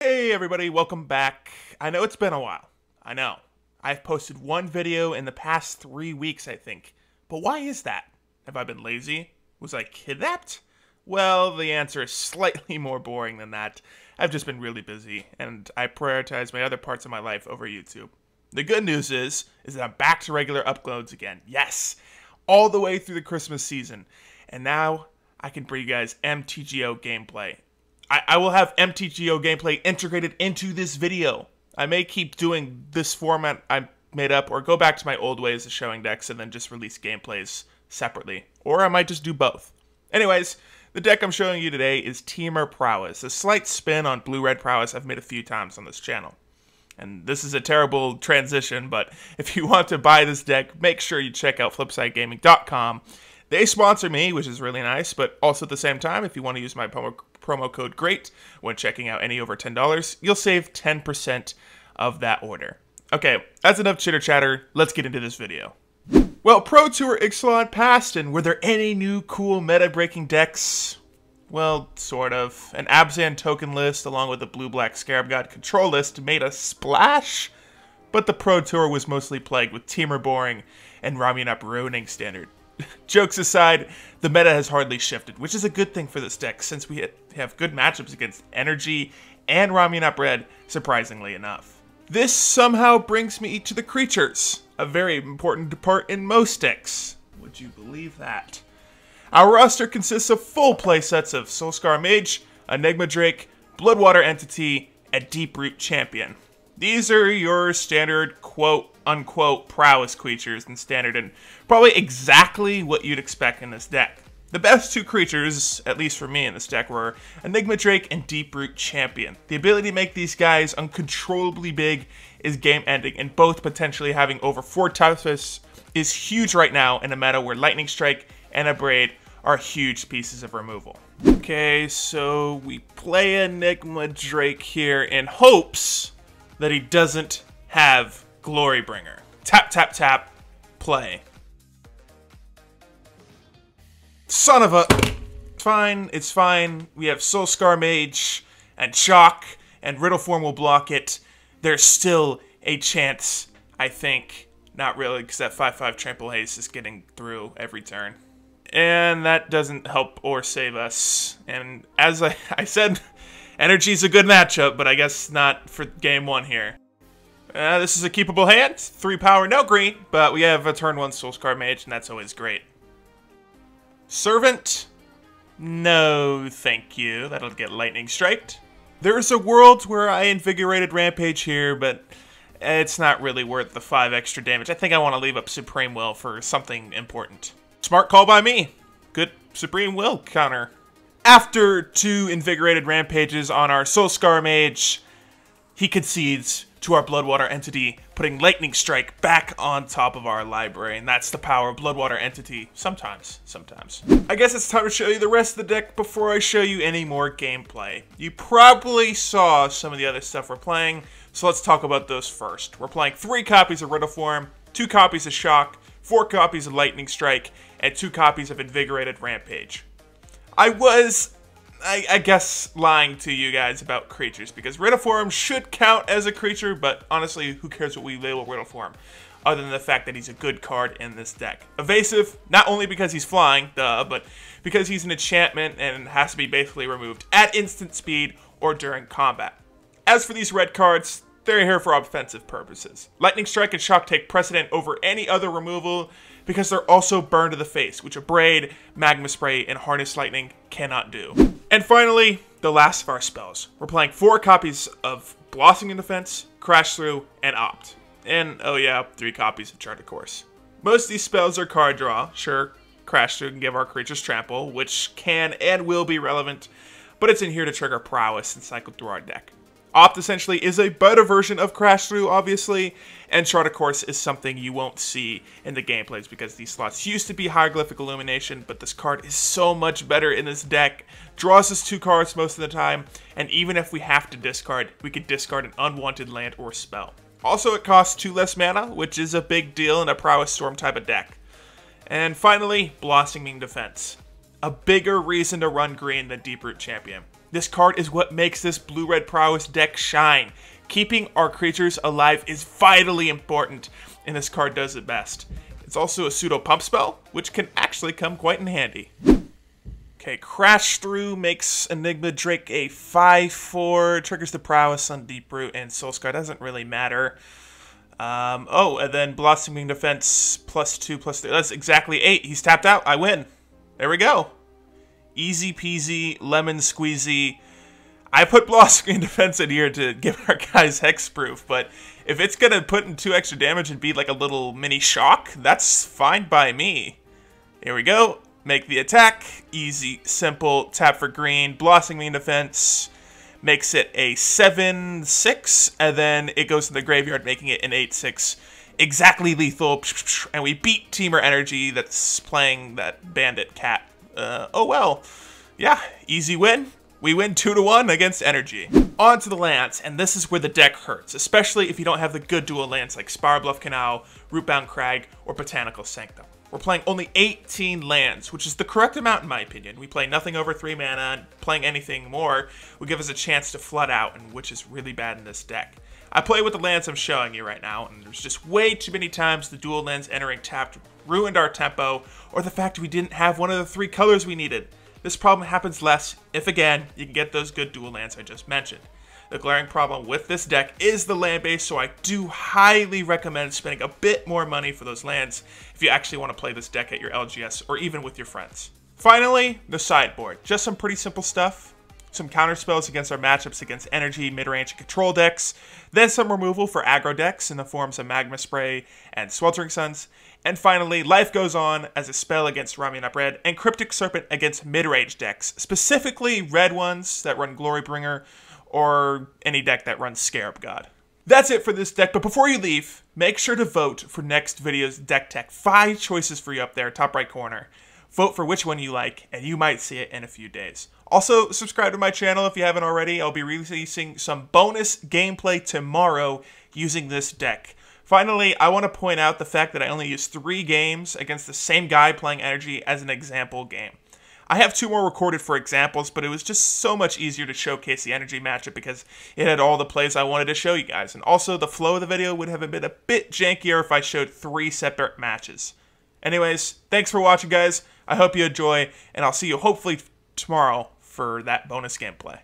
Hey everybody, welcome back. I know it's been a while. I know. I've posted one video in the past 3 weeks, I think. But why is that? Have I been lazy? Was I kidnapped? Well, the answer is slightly more boring than that. I've just been really busy, and I prioritize my other parts of my life over YouTube. The good news is that I'm back to regular uploads again. Yes! All the way through the Christmas season. And now, I can bring you guys MTGO gameplay. I will have MTGO gameplay integrated into this video. I may keep doing this format I made up, or go back to my old ways of showing decks and then just release gameplays separately. Or I might just do both. Anyways, the deck I'm showing you today is Temur Prowess, a slight spin on Blue-Red Prowess I've made a few times on this channel. And this is a terrible transition, but if you want to buy this deck, make sure you check out flipsidegaming.com. They sponsor me, which is really nice, but also at the same time, if you want to use my promo code GREAT when checking out any over $10, you'll save 10% of that order. Okay, that's enough chitter-chatter. Let's get into this video. Well, Pro Tour Ixalan passed, and were there any new cool meta-breaking decks? Well, sort of. An Abzan token list along with a Blue-Black Scarab God control list made a splash, but the Pro Tour was mostly plagued with Temur Boring and Ramunap Red standard. Jokes aside, the meta has hardly shifted, which is a good thing for this deck since we have good matchups against Energy and Ramunap Red, surprisingly enough. This somehow brings me to the creatures, a very important part in most decks. Would you believe that? Our roster consists of full playsets of Soulscar Mage, Enigma Drake, Bloodwater Entity, and Deeproot Champion. These are your standard quote-unquote prowess creatures in standard, and probably exactly what you'd expect in this deck. The best two creatures, at least for me in this deck, were Enigma Drake and Deeproot Champion. The ability to make these guys uncontrollably big is game-ending, and both potentially having over 4 toughness is huge right now in a meta where Lightning Strike and Abrade are huge pieces of removal. Okay, so we play Enigma Drake here in hopes that he doesn't have Glorybringer. Tap, tap, tap, play. Son of a... Fine, it's fine. We have Soulscar Mage and Chalk, and Riddleform will block it. There's still a chance, I think. Not really, because that 5/5 Trample Haste is getting through every turn. And that doesn't help or save us. And as I said, Energy's a good matchup, but I guess not for game 1 here. This is a keepable hand. 3 power, no green, but we have a turn 1 Soulscar Mage, and that's always great. Servant? No, thank you. That'll get Lightning Striked. There's a world where I invigorated Rampage here, but it's not really worth the 5 extra damage. I think I want to leave up Supreme Will for something important. Smart call by me. Good Supreme Will counter. After 2 invigorated Rampages on our Soulscar Mage, he concedes to our Bloodwater Entity, putting Lightning Strike back on top of our library, and that's the power of Bloodwater Entity. Sometimes. I guess it's time to show you the rest of the deck before I show you any more gameplay. You probably saw some of the other stuff we're playing, so let's talk about those first. We're playing 3 copies of Riddleform, 2 copies of Shock, 4 copies of Lightning Strike, and 2 copies of Invigorated Rampage. I was, I guess, lying to you guys about creatures, because Riddleform should count as a creature, but honestly, who cares what we label Riddleform, other than the fact that he's a good card in this deck. Evasive, not only because he's flying, duh, but because he's an enchantment and has to be basically removed at instant speed or during combat. As for these red cards, they're here for offensive purposes. Lightning Strike and Shock take precedent over any other removal because they're also Burn to the Face, which Abrade, Magma Spray, and Harness Lightning cannot do. And finally, the last of our spells. We're playing 4 copies of Blossoming Defense, Crash Through, and Opt. And, oh yeah, 3 copies of Charted Course. Most of these spells are card draw. Sure, Crash Through can give our creatures trample, which can and will be relevant, but it's in here to trigger Prowess and cycle through our deck. Opt essentially is a better version of Crash Through, obviously, and Chart of Course is something you won't see in the gameplays because these slots used to be Hieroglyphic Illumination, but this card is so much better in this deck. Draws us 2 cards most of the time, and even if we have to discard, we could discard an unwanted land or spell. Also, it costs 2 less mana, which is a big deal in a Prowess Storm type of deck. And finally, Blossoming Defense. A bigger reason to run green than Deeproot Champion. This card is what makes this Blue-Red Prowess deck shine. Keeping our creatures alive is vitally important, and this card does it best. It's also a pseudo pump spell, which can actually come quite in handy. Okay, Crash Through makes Enigma Drake a 5/4, triggers the Prowess on Deep Root, and Soul Scar doesn't really matter. And then Blossoming Defense +2/+3. That's exactly 8. He's tapped out. I win. There we go. Easy peasy, lemon squeezy. I put Blossoming Defense in here to give our guys hexproof, but if it's going to put in 2 extra damage and be like a little mini shock, that's fine by me. Here we go. Make the attack. Easy, simple, tap for green. Blossoming Defense makes it a 7/6, and then it goes to the graveyard, making it an 8/6. Exactly lethal, and we beat Temur Energy that's playing that bandit cat. Oh well. Yeah, easy win. We win 2-1 against Energy. On to the lands, and this is where the deck hurts, especially if you don't have the good dual lands like Spirebluff Canal, Rootbound Crag, or Botanical Sanctum. We're playing only 18 lands, which is the correct amount in my opinion. We play nothing over 3 mana, and playing anything more will give us a chance to flood out, and which is really bad in this deck. I play with the lands I'm showing you right now, and there's just way too many times the dual lands entering tapped ruined our tempo, or the fact we didn't have one of the 3 colors we needed. This problem happens less if, again, you can get those good dual lands I just mentioned. The glaring problem with this deck is the land base, so I do highly recommend spending a bit more money for those lands if you actually want to play this deck at your LGS or even with your friends. Finally, the sideboard. Just some pretty simple stuff. Some counter spells against our matchups against energy, midrange, and control decks. Then some removal for aggro decks in the forms of Magma Spray and Sweltering Suns. And finally, Life Goes On as a spell against Ramunap Red and Cryptic Serpent against midrange decks, specifically red ones that run Glorybringer or any deck that runs Scarab God. That's it for this deck, but before you leave, make sure to vote for next video's DeckTech. 5 choices for you up there, top right corner. Vote for which one you like, and you might see it in a few days. Also, subscribe to my channel if you haven't already. I'll be releasing some bonus gameplay tomorrow using this deck. Finally, I want to point out the fact that I only used 3 games against the same guy playing Energy as an example game. I have 2 more recorded for examples, but it was just so much easier to showcase the Energy matchup because it had all the plays I wanted to show you guys. And also, the flow of the video would have been a bit jankier if I showed 3 separate matches. Anyways, thanks for watching, guys. I hope you enjoy, and I'll see you hopefully tomorrow for that bonus gameplay.